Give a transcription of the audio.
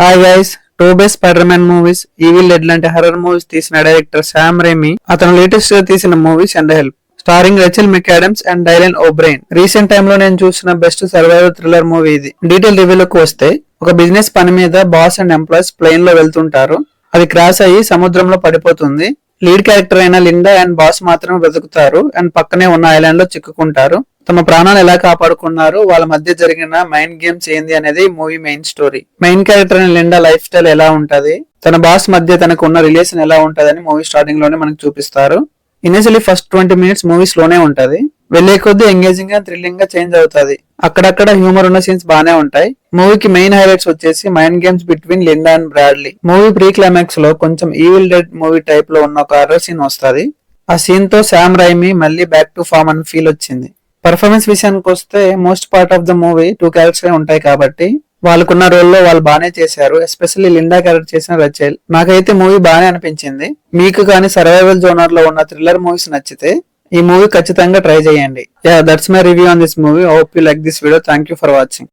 Hi guys, two best Spider Man movies, Evil Dead లాంటి horror movies తీసిన director Sam Raimi అతను latest గా తీసిన movie and help starring Rachel McAdams and Dylan O'Brien. Recent time లో నేను చూసిన best survival thriller movie ఇది. Detail రివ్యూలోకి వస్తే, ఒక బిజినెస్ పని మీద బాస్ అండ్ ఎంప్లాయీస్ ప్లేన్ లో వెళ్తుంటారు. అది క్రాష్ అయ్యి సముద్రంలో పడిపోతుంది. లీడ్ క్యారెక్టర్ అయిన లిండా అండ్ బాస్ మాత్రమే బ్రతుకుతారు అండ్ పక్కనే ఉన్న ఐలాండ్ లో చిక్కుకుంటారు. తమ ప్రాణాలు ఎలా కాపాడుకున్నారు, వాళ్ళ మధ్య జరిగిన మైండ్ గేమ్స్ ఏంది అనేది movie main story. Main character అయిన లిండా లైఫ్ స్టైల్ ఎలా ఉంటది, తన బాస్ మధ్య తనకు ఉన్న రిలేషన్ ఎలా ఉంటదని మూవీ స్టార్టింగ్ లోనే మనకు చూపిస్తారు. ఇనిషియలీ ఫస్ట్ 20 minutes మూవీ స్లోనే ఉంటది. వెళ్లే కొద్దీ ఎంగేజింగ్ గా థ్రిల్లింగ్ గా చేంజ్ అవుతుంది. అక్కడక్కడ హ్యూమర్ ఉన్న సీన్స్ బానే ఉంటాయి. మూవీకి మెయిన్ హైలైట్స్ వచ్చేసి mind games between Linda and Bradley. Movie pre climax లో కొంచెం ఈవిల్ డెడ్ మూవీ టైప్ లో ఉన్న ఒక హర్రర్ సీన్ వస్తుంది. ఆ సీన్ తో శామ్ రైమీ మళ్ళీ బ్యాక్ టు ఫామ్ అని ఫీల్ వచ్చింది. పర్ఫార్మెన్స్ విషయానికి వస్తే most part of the movie 2 characters ఉంటాయి కాబట్టి వాళ్ళకున్న రోల్లో వాళ్ళు బానే చేశారు. ఎస్పెషల్లీ లిండా క్యారెక్టర్ చేసిన రచెల్. నాకైతే మూవీ బానే అనిపించింది. మీకు కానీ సర్వైవల్ జోనర్ లో ఉన్న థ్రిల్లర్ మూవీస్ నచ్చితే ఈ మూవీ ఖచ్చితంగా ట్రై చేయండి. That's my review on this movie. Hope you like this video. Thank you for watching.